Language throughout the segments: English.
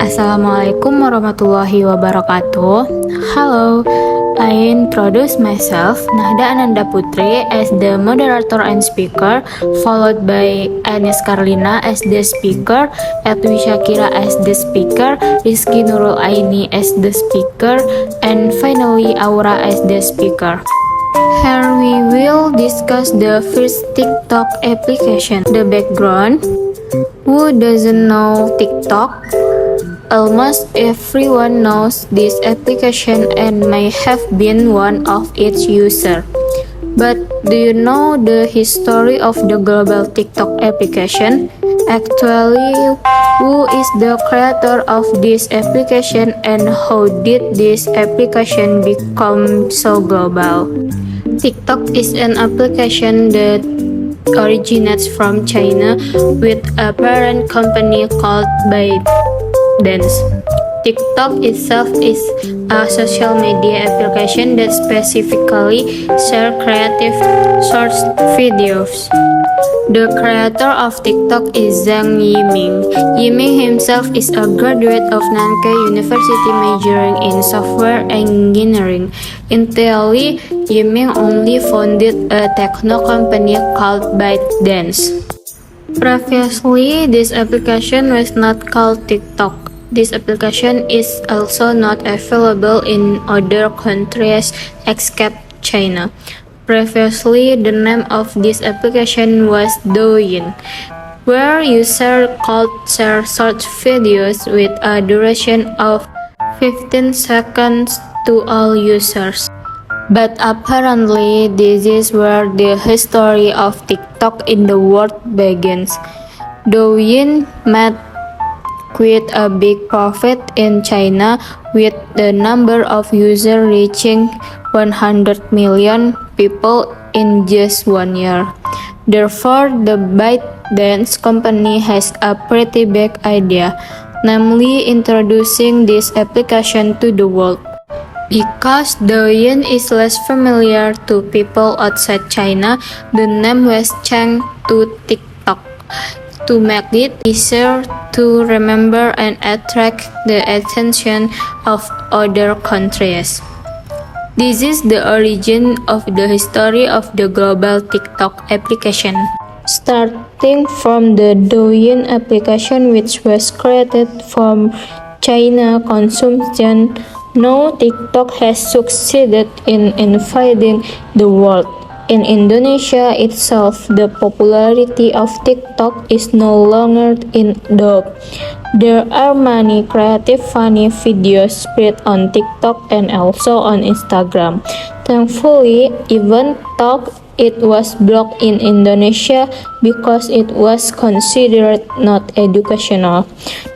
Assalamualaikum warahmatullahi wabarakatuh. Hello, I introduce myself, Nahda Ananda Putri, as the moderator and speaker, followed by Anis Karlina as the speaker, Edwi Shakira as the speaker, Rizky Nurul Aini as the speaker, and finally Aura as the speaker. Here we will discuss the first TikTok application. The background. Who doesn't know TikTok? Almost everyone knows this application and may have been one of its users. But do you know the history of the global TikTok application? Actually, who is the creator of this application and how did this application become so global? TikTok is an application that originates from China with a parent company called ByteDance. TikTok itself is a social media application that specifically shares creative short videos. The creator of TikTok is Zhang Yiming. Yiming himself is a graduate of Nankai University majoring in software engineering. Initially, Yiming only founded a techno company called ByteDance. Previously, this application was not called TikTok. This application is also not available in other countries except China. Previously, the name of this application was Douyin, where users could share short videos with a duration of 15 seconds to all users. But apparently, this is where the history of TikTok in the world begins. Douyin made quite a big profit in China, with the number of users reaching 100 million people in just 1 year. Therefore, the ByteDance company has a pretty big idea, namely introducing this application to the world. Because Douyin is less familiar to people outside China, the name was changed to TikTok to make it easier to remember and attract the attention of other countries. This is the origin of the history of the global TikTok application. Starting from the Douyin application, which was created from China consumption, now TikTok has succeeded in invading the world. In Indonesia itself, the popularity of TikTok is no longer in doubt. There are many creative funny videos spread on TikTok and also on Instagram. Thankfully, even though it was blocked in Indonesia because it was considered not educational.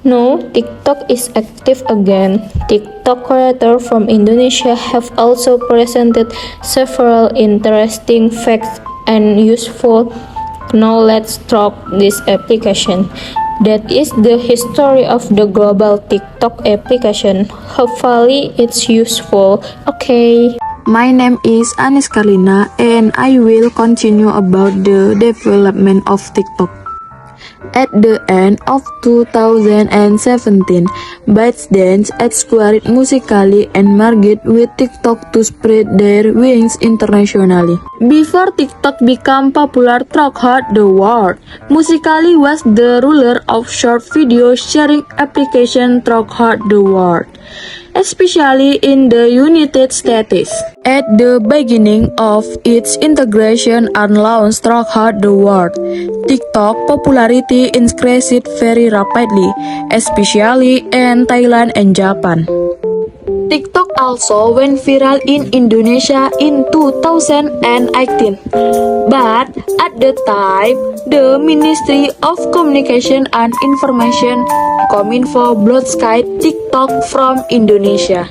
Now, TikTok is active again. TikTok creators from Indonesia have also presented several interesting facts and useful knowledge through this application. That is the history of the global TikTok application. Hopefully, it's useful. Okay. My name is Anis Karlina and I will continue about the development of TikTok. At the end of 2017, ByteDance explored Musical.ly and merged with TikTok to spread their wings internationally. Before TikTok became popular throughout the world, Musical.ly was the ruler of short video sharing application throughout the world, especially in the United States. At the beginning of its integration and launch throughout the world, TikTok popularity increased very rapidly, especially in Thailand and Japan. TikTok also went viral in Indonesia in 2018, but at the time, the Ministry of Communication and Information Kominfo blocked TikTok from Indonesia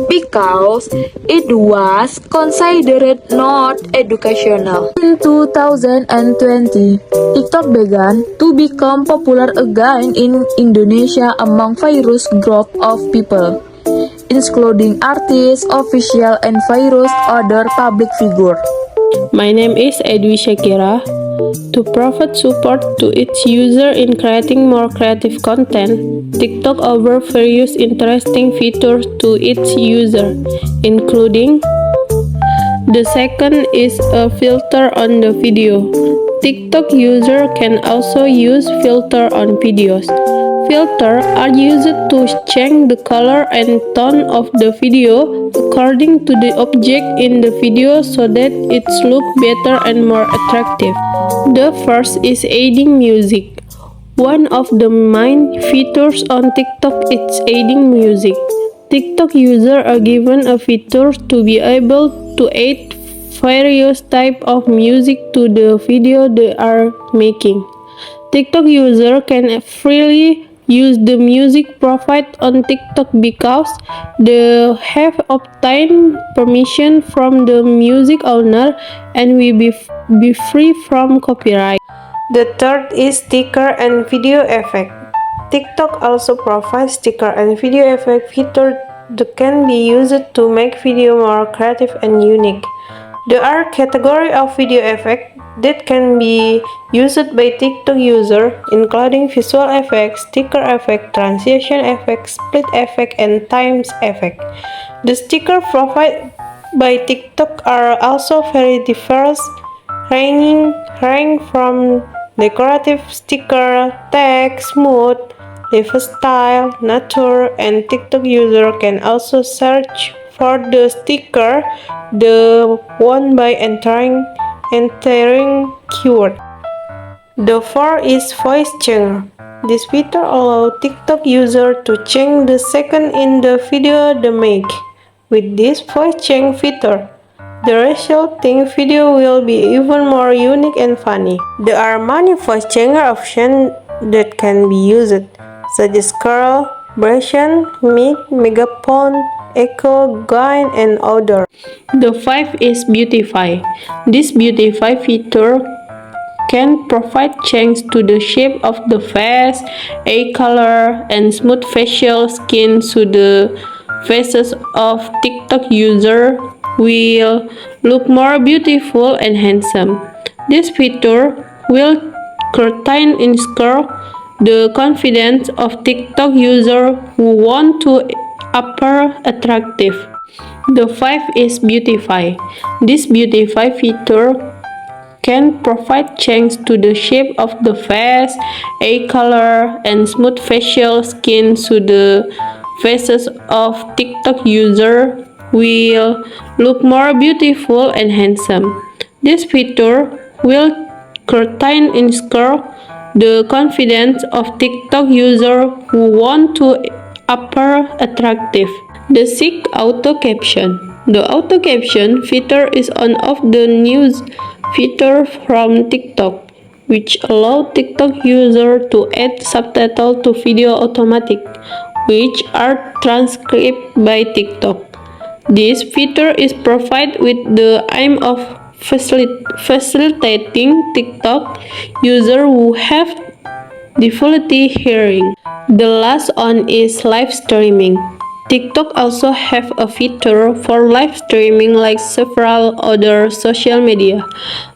because it was considered not educational. In 2020, TikTok began to become popular again in Indonesia among various groups of people, including artists, officials, and various other public figures. My name is Edwi Shakira. To provide support to its user in creating more creative content, TikTok offers various interesting features to its user, including the second is a filter on the video. TikTok user can also use filter on videos. Filters are used to change the color and tone of the video according to the object in the video so that it looks better and more attractive. The first is adding music. One of the main features on TikTok is adding music. TikTok users are given a feature to be able to add various types of music to the video they are making. TikTok users can freely use the music provided on TikTok because they have obtained permission from the music owner and will be free from copyright. The third is sticker and video effect. TikTok also provides sticker and video effect features that can be used to make video more creative and unique. There are categories of video effects that can be used by TikTok users, including visual effects, sticker effect, transition effect, split effect, and times effect. The stickers provided by TikTok are also very diverse, ranging from decorative sticker, text, mood, lifestyle, nature, and TikTok user can also search for the sticker they want by entering keyword. The fourth is voice changer. This feature allows TikTok users to change the second in the video they make. With this voice change feature, the resulting video will be even more unique and funny. There are many voice changer options that can be used, such as curl, version, mic, megaphone, echo, gain, and other. The fifth is beautify. This beautify feature can provide change to the shape of the face, eye color, and smooth facial skin so the faces of TikTok user will look more beautiful and handsome. This feature will curtain in scale the confidence of TikTok user who want to appear attractive. The fifth is beautify. This beautify feature can provide change to the shape of the face, eye color, and smooth facial skin so the faces of TikTok user will look more beautiful and handsome. This feature will curtain in scale the confidence of TikTok user who want to appear attractive. The sixth, auto caption. The auto caption feature is one of the new features from TikTok, which allow TikTok user to add subtitles to video automatic, which are transcribed by TikTok. This feature is provided with the aim of facilitating TikTok users who have difficulty hearing. The last one is live streaming. TikTok also have a feature for live streaming like several other social media,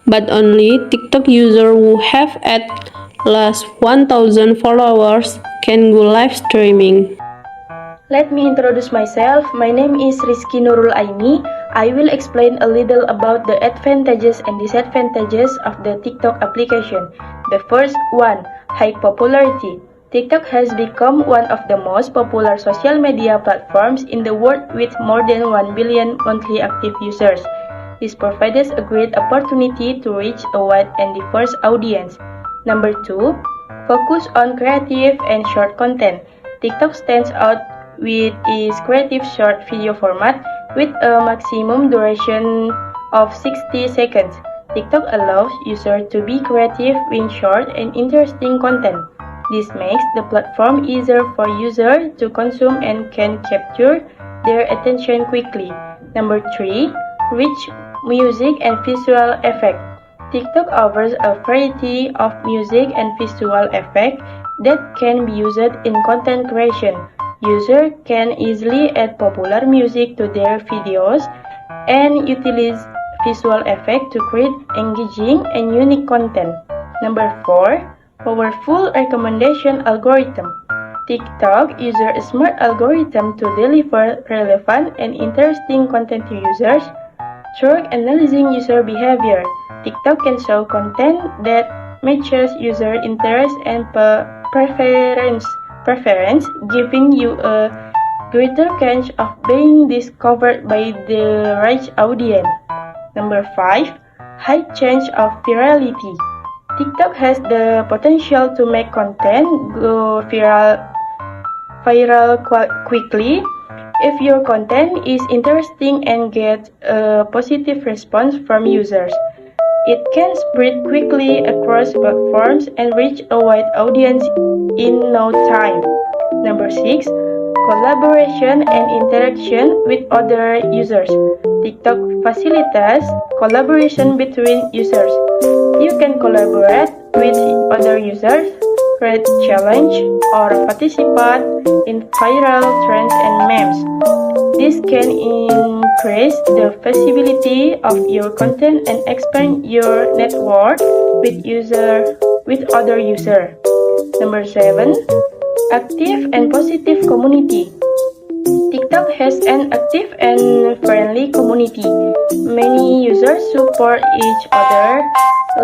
but only TikTok users who have at least 1,000 followers can go live streaming. Let me introduce myself. My name is Rizky Nurul Aini. I will explain a little about the advantages and disadvantages of the TikTok application. The first one, high popularity. TikTok has become one of the most popular social media platforms in the world with more than 1 billion monthly active users. This provides a great opportunity to reach a wide and diverse audience. Number 2, focus on creative and short content. TikTok stands out with its creative short video format with a maximum duration of 60 seconds. TikTok allows users to be creative with short and interesting content. This makes the platform easier for users to consume and can capture their attention quickly. Number 3, rich music and visual effects. TikTok offers a variety of music and visual effects that can be used in content creation. Users can easily add popular music to their videos and utilize visual effect to create engaging and unique content. Number 4, powerful recommendation algorithm. TikTok uses a smart algorithm to deliver relevant and interesting content to users. Through analyzing user behavior, TikTok can show content that matches user interest and preference, giving you a greater chance of being discovered by the right audience. Number 5, high chance of virality. TikTok has the potential to make content go viral quickly. If your content is interesting and gets a positive response from users, it can spread quickly across platforms and reach a wide audience in no time. Number 6, collaboration and interaction with other users. TikTok facilitates collaboration between users. You can collaborate with other users, create challenge, or participate in viral trends and memes. This can increase the visibility of your content and expand your network with other users. Number 7, active and positive community. TikTok has an active and friendly community. Many users support each other,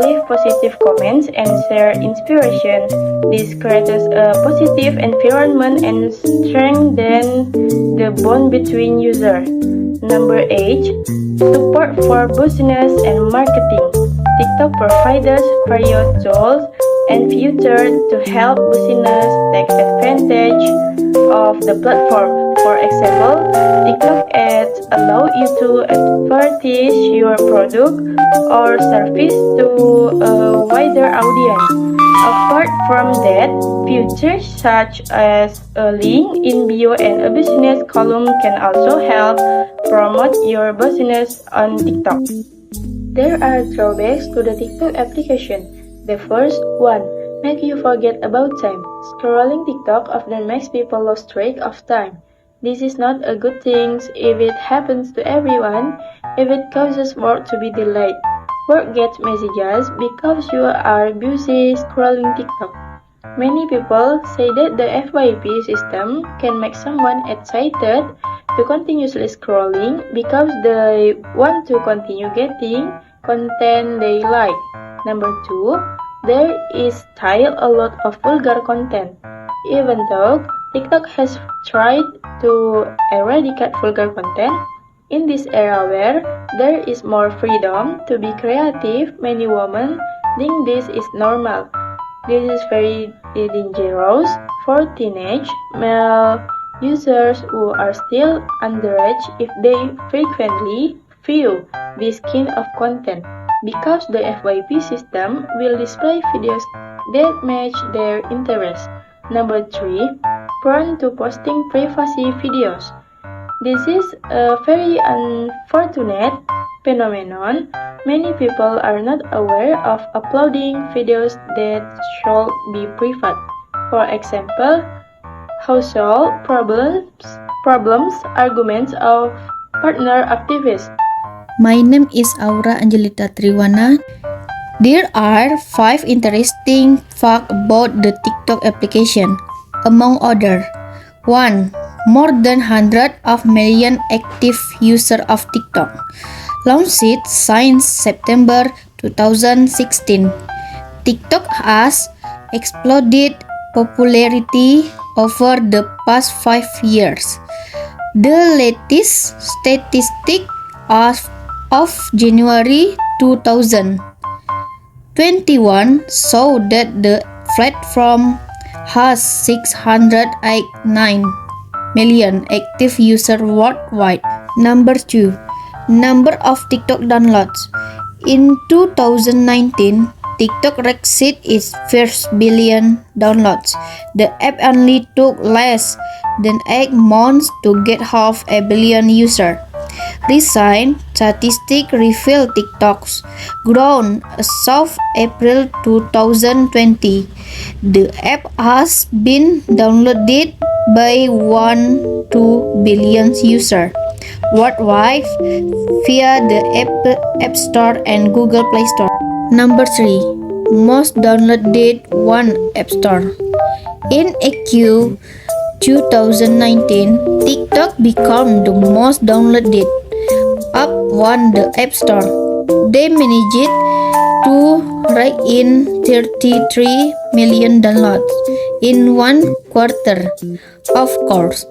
leave positive comments, and share inspiration. This creates a positive environment and strengthens the bond between users. Number 8, support for business and marketing. TikTok provides various tools and features to help business take advantage of the platform. For example, TikTok ads allow you to advertise your product or service to a wider audience. Apart from that, features such as a link in bio and a business column can also help promote your business on TikTok. There are drawbacks to the TikTok application. The first one, make you forget about time. Scrolling TikTok often makes people lose track of time. This is not a good thing if it happens to everyone, if it causes work to be delayed. Work gets messages because you are busy scrolling TikTok. Many people say that the FYP system can make someone excited to continuously scrolling because they want to continue getting content they like. Number 2, there is still a lot of vulgar content. Even though TikTok has tried to eradicate vulgar content, in this era where there is more freedom to be creative, many women think this is normal. This is very dangerous for teenage male users who are still underage if they frequently view this kind of content, because the FYP system will display videos that match their interests. Number 3, prone to posting privacy videos. This is a very unfortunate phenomenon. Many people are not aware of uploading videos that should be private. For example, household problems, arguments of partner activists. My name is Aura Angelita Triwana. There are 5 interesting facts about the TikTok application. Among other, 1. More than 100 of million active users of TikTok. Launched since September 2016. TikTok has exploded popularity over the past 5 years. The latest statistic of January 2021 show that the platform has 689 million active users worldwide. Number 2, number of TikTok downloads. In 2019, TikTok reached its first billion downloads. The app only took less than 8 months to get half a billion users. Recent statistics reveal TikTok's grown as of April 2020. The app has been downloaded by 1-2 billion users. worldwide via the App Store and Google Play Store. Number 3. Most downloaded one App Store. In AQ 2019, TikTok became the most downloaded app on the App Store. They managed to rake in 33 million downloads in one quarter. Of course,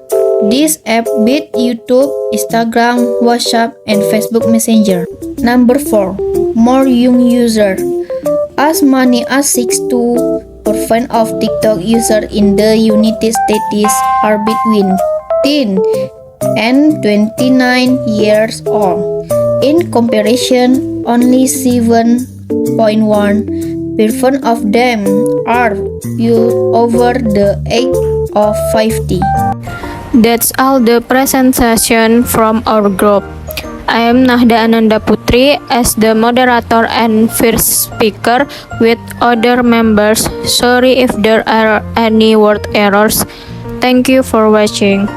this app beat YouTube, Instagram, WhatsApp, and Facebook Messenger. Number 4. More young users. As many as 62% of TikTok users in the United States are between 10 and 29 years old. In comparison, only 7.1% of them are over the age of 50. That's all the presentation from our group. I am Nahda Ananda Putri as the moderator and first speaker with other members. Sorry if there are any word errors. Thank you for watching.